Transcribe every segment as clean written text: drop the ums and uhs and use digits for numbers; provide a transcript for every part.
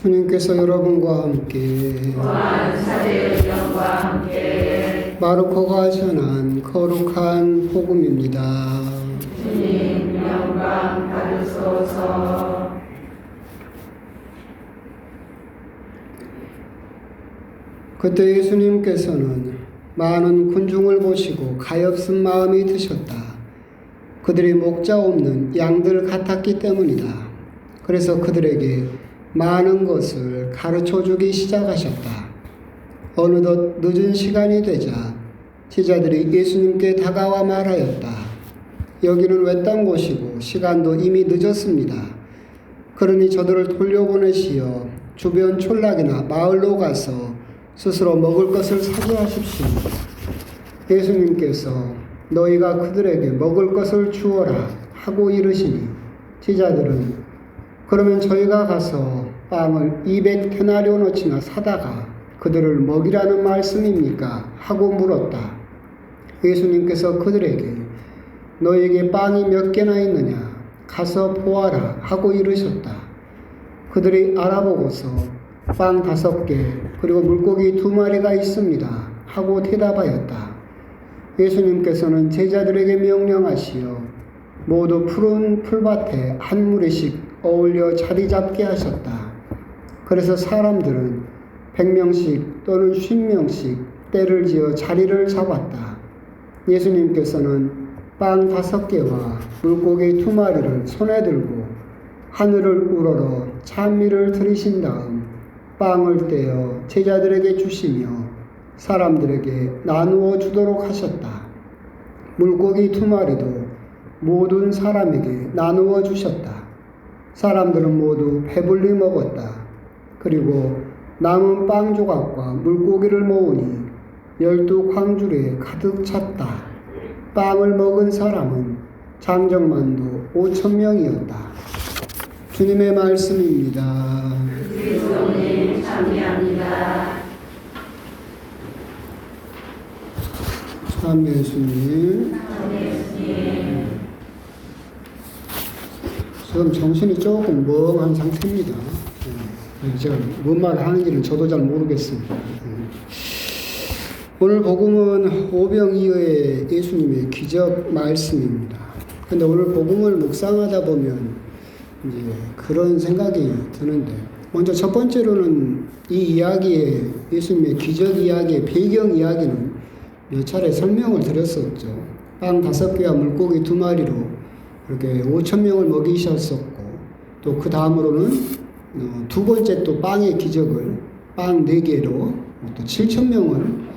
주님께서 여러분과 함께 또한 사제의 영과 함께 마르코가 전한 거룩한 복음입니다. 주님 영광 받으소서. 그때 예수님께서는 많은 군중을 보시고 가엾은 마음이 드셨다. 그들이 목자 없는 양들 같았기 때문이다. 그래서 그들에게 많은 것을 가르쳐 주기 시작하셨다. 어느덧 늦은 시간이 되자 제자들이 예수님께 다가와 말하였다. 여기는 외딴 곳이고 시간도 이미 늦었습니다. 그러니 저들을 돌려보내시어 주변 촌락이나 마을로 가서 스스로 먹을 것을 사게 하십시오. 예수님께서 너희가 그들에게 먹을 것을 주어라 하고 이르시니 제자들은 그러면 저희가 가서 빵을 200데나리오너치나 사다가 그들을 먹이라는 말씀입니까? 하고 물었다. 예수님께서 그들에게 너에게 빵이 몇 개나 있느냐? 가서 보아라 하고 이르셨다. 그들이 알아보고서 빵 5개 그리고 물고기 2마리가 있습니다 하고 대답하였다. 예수님께서는 제자들에게 명령하시어 모두 푸른 풀밭에 한 무리씩 어울려 자리 잡게 하셨다. 그래서 사람들은 100명씩 또는 50명씩 때를 지어 자리를 잡았다. 예수님께서는 빵 5개와 물고기 2마리를 손에 들고 하늘을 우러러 찬미를 드리신 다음 빵을 떼어 제자들에게 주시며 사람들에게 나누어 주도록 하셨다. 물고기 2마리도 모든 사람에게 나누어 주셨다. 사람들은 모두 배불리 먹었다. 그리고 남은 빵 조각과 물고기를 모으니 12광주리에 가득 찼다. 빵을 먹은 사람은 장정만도 5,000명이었다. 주님의 말씀입니다. 그리스도님 참여합니다. 참 예수님. 지금 정신이 조금 멍한 상태입니다. 제가 뭔 말을 하는지는 저도 잘 모르겠습니다. 오늘 복음은 오병이어의 예수님의 기적 말씀입니다. 근데 오늘 복음을 묵상하다 보면 이제 그런 생각이 드는데, 먼저 첫 번째로는 이 이야기의 예수님의 기적 이야기의 배경 이야기는 몇 차례 설명을 드렸었죠. 빵 5개와 물고기 2마리로 이렇게 5,000명을 먹이셨었고, 또 그 다음으로는 두 번째 또 빵의 기적을 빵 4개로 또 7,000명을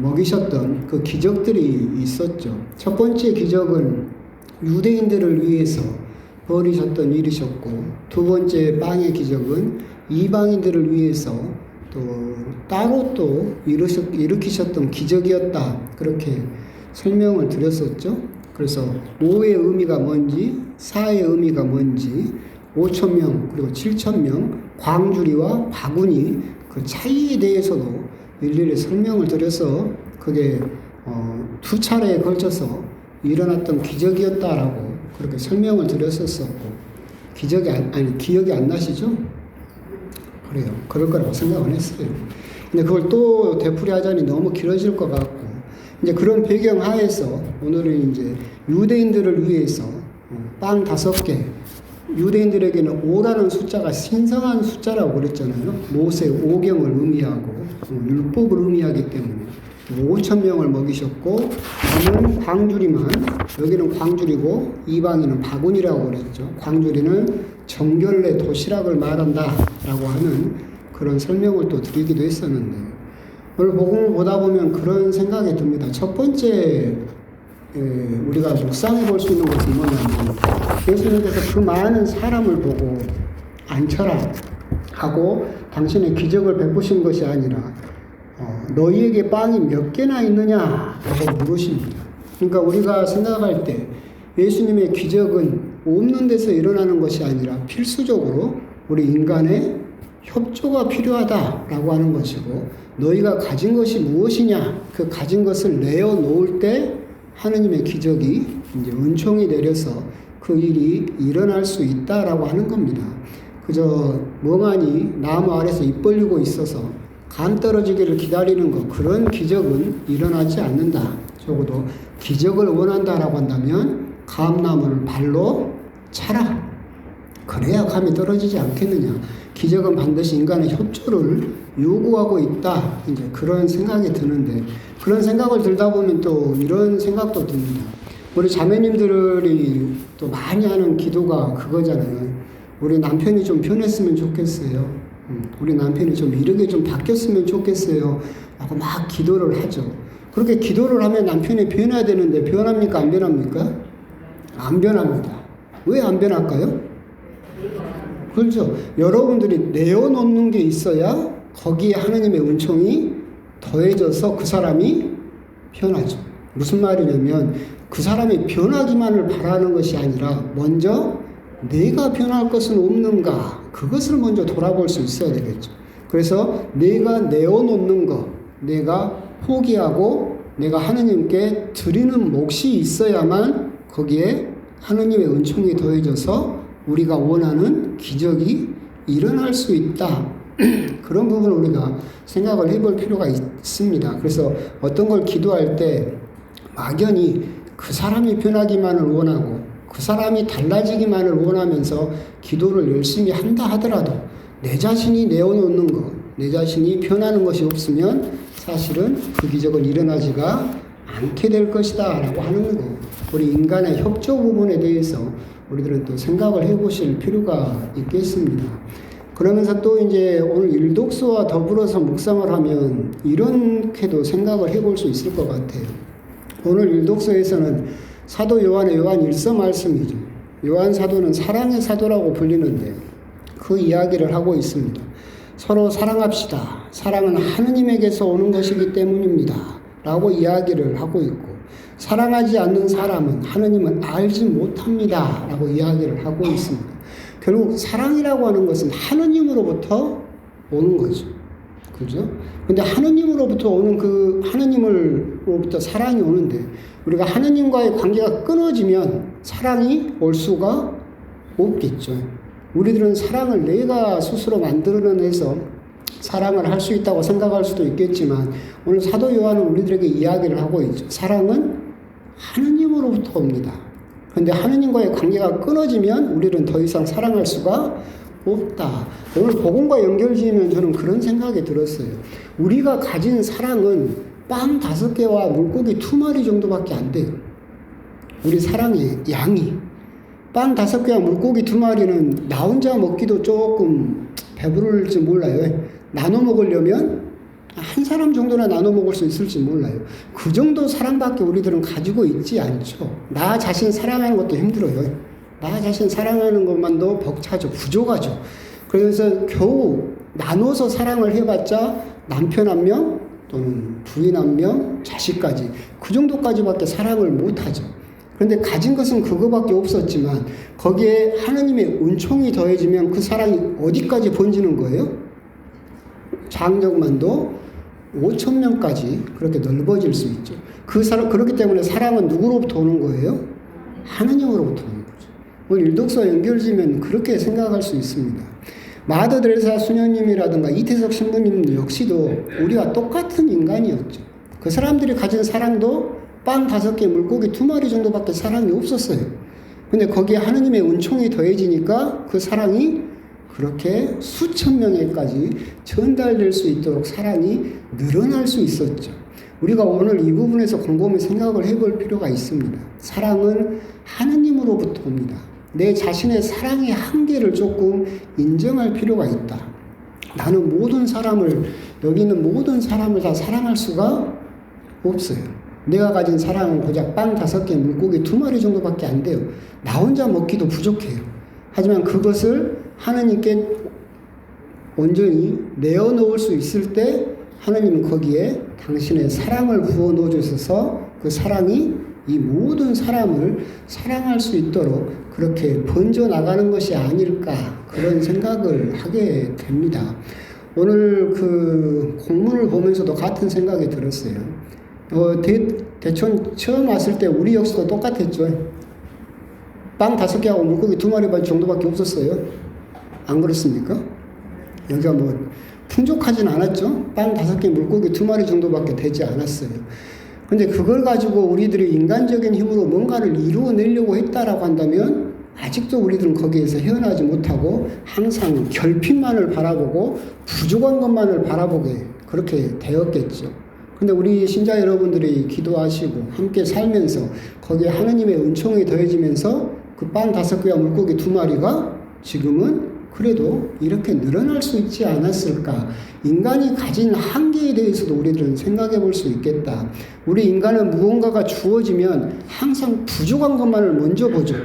먹이셨던 그 기적들이 있었죠. 첫 번째 기적은 유대인들을 위해서 벌이셨던 일이셨고, 두 번째 빵의 기적은 이방인들을 위해서 또 따로 또 일으키셨던 기적이었다. 그렇게 설명을 드렸었죠. 그래서 5의 의미가 뭔지, 4의 의미가 뭔지, 5,000명 그리고 7,000명 광주리와 바구니 그 차이에 대해서도 일일이 설명을 드려서 그게 2차례에 걸쳐서 일어났던 기적이었다라고 그렇게 설명을 드렸었고, 기억이 안 나시죠? 그래요. 그럴 거라고 생각은 했어요. 근데 그걸 또 되풀이하자니 너무 길어질 것 같고, 이제 그런 배경 하에서 오늘은 이제 유대인들을 위해서 빵 5개, 유대인들에게는 5라는 숫자가 신성한 숫자라고 그랬잖아요. 모세 오경을 의미하고 율법을 의미하기 때문에 5,000명을 먹이셨고, 남은 광주리만, 여기는 광주리고 이방인은 바구니라고 그랬죠. 광주리는 정결례 도시락을 말한다라고 하는 그런 설명을 또 드리기도 했었는데, 오늘 복음을 보다 보면 그런 생각이 듭니다. 첫 번째 우리가 묵상해 볼 수 있는 것은 뭐냐면, 예수님께서 그 많은 사람을 보고 앉혀라 하고 당신의 기적을 베푸신 것이 아니라 너희에게 빵이 몇 개나 있느냐 라고 물으십니다. 그러니까 우리가 생각할 때 예수님의 기적은 없는 데서 일어나는 것이 아니라 필수적으로 우리 인간의 협조가 필요하다라고 하는 것이고, 너희가 가진 것이 무엇이냐, 그 가진 것을 내어 놓을 때 하느님의 기적이 이제 은총이 내려서 그 일이 일어날 수 있다라고 하는 겁니다. 그저 멍하니 나무 아래서 입 벌리고 있어서 감 떨어지기를 기다리는 것, 그런 기적은 일어나지 않는다. 적어도 기적을 원한다라고 한다면 감나무를 발로 차라. 그래야 감이 떨어지지 않겠느냐. 기적은 반드시 인간의 협조를 요구하고 있다. 이제 그런 생각이 드는데, 그런 생각을 들다 보면 또 이런 생각도 듭니다. 우리 자매님들이 또 많이 하는 기도가 그거잖아요. 우리 남편이 좀 변했으면 좋겠어요. 우리 남편이 좀 이렇게 좀 바뀌었으면 좋겠어요. 라고 막 기도를 하죠. 그렇게 기도를 하면 남편이 변해야 되는데 변합니까? 안 변합니까? 안 변합니다. 왜 안 변할까요? 그렇죠. 여러분들이 내어놓는 게 있어야 거기에 하느님의 은총이 더해져서 그 사람이 변하죠. 무슨 말이냐면 그 사람이 변하기만을 바라는 것이 아니라 먼저 내가 변할 것은 없는가, 그것을 먼저 돌아볼 수 있어야 되겠죠. 그래서 내가 내어놓는 것, 내가 포기하고 내가 하느님께 드리는 몫이 있어야만 거기에 하느님의 은총이 더해져서 우리가 원하는 기적이 일어날 수 있다. 그런 부분을 우리가 생각을 해볼 필요가 있습니다. 그래서 어떤 걸 기도할 때 막연히 그 사람이 변하기만을 원하고 그 사람이 달라지기만을 원하면서 기도를 열심히 한다 하더라도 내 자신이 내어놓는 것, 내 자신이 변하는 것이 없으면 사실은 그 기적은 일어나지가 않게 될 것이다 라고 하는 거. 우리 인간의 협조 부분에 대해서 우리들은 또 생각을 해보실 필요가 있겠습니다. 그러면서 또 이제 오늘 일독서와 더불어서 묵상을 하면 이렇게도 생각을 해볼 수 있을 것 같아요. 오늘 일독서에서는 사도 요한의 요한 1서 말씀이죠. 요한 사도는 사랑의 사도라고 불리는데 그 이야기를 하고 있습니다. 서로 사랑합시다. 사랑은 하느님에게서 오는 것이기 때문입니다. 라고 이야기를 하고 있고, 사랑하지 않는 사람은 하느님은 알지 못합니다. 라고 이야기를 하고 있습니다. 결국 사랑이라고 하는 것은 하느님으로부터 오는 거죠. 그죠? 근데 하느님으로부터 오는 그 하느님으로부터 사랑이 오는데 우리가 하느님과의 관계가 끊어지면 사랑이 올 수가 없겠죠. 우리들은 사랑을 내가 스스로 만들어내서 사랑을 할 수 있다고 생각할 수도 있겠지만 오늘 사도 요한은 우리들에게 이야기를 하고 있죠. 사랑은 하느님으로부터 옵니다. 그런데 하느님과의 관계가 끊어지면 우리는 더 이상 사랑할 수가 없다. 오늘 복음과 연결지으면 저는 그런 생각이 들었어요. 우리가 가진 사랑은 빵 5개와 물고기 2마리 정도밖에 안 돼요. 우리 사랑의 양이. 빵 5개와 물고기 2마리는 나 혼자 먹기도 조금 배부를지 몰라요. 나눠 먹으려면 한 사람 정도나 나눠 먹을 수 있을지 몰라요. 그 정도 사랑밖에 우리들은 가지고 있지 않죠. 나 자신 사랑하는 것도 힘들어요. 나 자신 사랑하는 것만도 벅차죠. 부족하죠. 그래서 겨우 나눠서 사랑을 해봤자 남편 1명 또는 부인 1명, 자식까지 그 정도까지밖에 사랑을 못하죠. 그런데 가진 것은 그거밖에 없었지만 거기에 하느님의 은총이 더해지면 그 사랑이 어디까지 번지는 거예요? 장정만도 5,000명까지 그렇게 넓어질 수 있죠. 그렇기 때문에 사랑은 누구로부터 오는 거예요? 하느님으로부터 오는 거죠. 오늘 일독서 연결지면 그렇게 생각할 수 있습니다. 마더 데레사 수녀님이라든가 이태석 신부님 역시도 우리와 똑같은 인간이었죠. 그 사람들이 가진 사랑도 빵 5개, 물고기 2마리 정도밖에 사랑이 없었어요. 근데 거기에 하느님의 은총이 더해지니까 그 사랑이 그렇게 수천 명에까지 전달될 수 있도록 사랑이 늘어날 수 있었죠. 우리가 오늘 이 부분에서 곰곰이 생각을 해볼 필요가 있습니다. 사랑은 하느님으로부터 옵니다. 내 자신의 사랑의 한계를 조금 인정할 필요가 있다. 나는 모든 사람을, 여기 있는 모든 사람을 다 사랑할 수가 없어요. 내가 가진 사랑은 고작 빵 5개, 물고기 2마리 정도밖에 안 돼요. 나 혼자 먹기도 부족해요. 하지만 그것을 하느님께 온전히 내어놓을 수 있을 때 하느님은 거기에 당신의 사랑을 부어 넣어주셔서 그 사랑이 이 모든 사람을 사랑할 수 있도록 그렇게 번져나가는 것이 아닐까, 그런 생각을 하게 됩니다. 오늘 그 공문을 보면서도 같은 생각이 들었어요. 대천 처음 왔을 때 우리 역시도 똑같았죠. 빵 5개하고 물고기 2마리 정도밖에 없었어요. 안 그렇습니까? 여기가 뭐 풍족하진 않았죠. 빵 5개, 물고기 2마리 정도밖에 되지 않았어요. 근데 그걸 가지고 우리들이 인간적인 힘으로 뭔가를 이루어내려고 했다라고 한다면 아직도 우리들은 거기에서 헤어나지 못하고 항상 결핍만을 바라보고 부족한 것만을 바라보게 그렇게 되었겠죠. 근데 우리 신자 여러분들이 기도하시고 함께 살면서 거기에 하느님의 은총이 더해지면서 그 빵 5개와 물고기 2마리가 지금은 그래도 이렇게 늘어날 수 있지 않았을까? 인간이 가진 한계에 대해서도 우리들은 생각해 볼 수 있겠다. 우리 인간은 무언가가 주어지면 항상 부족한 것만을 먼저 보죠.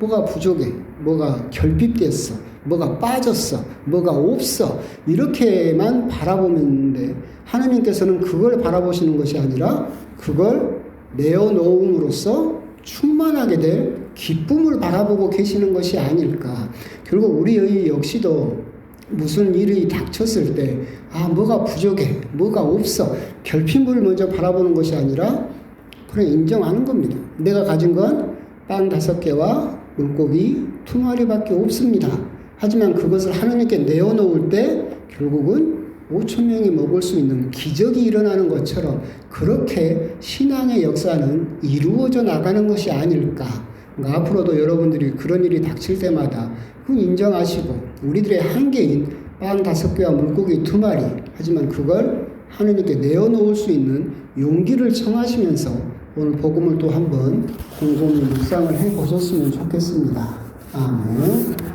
뭐가 부족해? 뭐가 결핍됐어? 뭐가 빠졌어? 뭐가 없어? 이렇게만 바라보는데 하느님께서는 그걸 바라보시는 것이 아니라 그걸 내어놓음으로써 충만하게 될 기쁨을 바라보고 계시는 것이 아닐까. 결국 우리 역시도 무슨 일이 닥쳤을 때, 뭐가 부족해, 뭐가 없어, 결핍을 먼저 바라보는 것이 아니라, 그래, 인정하는 겁니다. 내가 가진 건 빵 5개와 물고기 2마리밖에 없습니다. 하지만 그것을 하느님께 내어놓을 때, 결국은 5,000명이 먹을 수 있는 기적이 일어나는 것처럼, 그렇게 신앙의 역사는 이루어져 나가는 것이 아닐까. 그러니까 앞으로도 여러분들이 그런 일이 닥칠 때마다 그 인정하시고 우리들의 한계인 빵 5개와 물고기 2마리 하지만 그걸 하느님께 내어놓을 수 있는 용기를 청하시면서 오늘 복음을 또 한번 곰곰이 묵상을 해보셨으면 좋겠습니다. 아멘.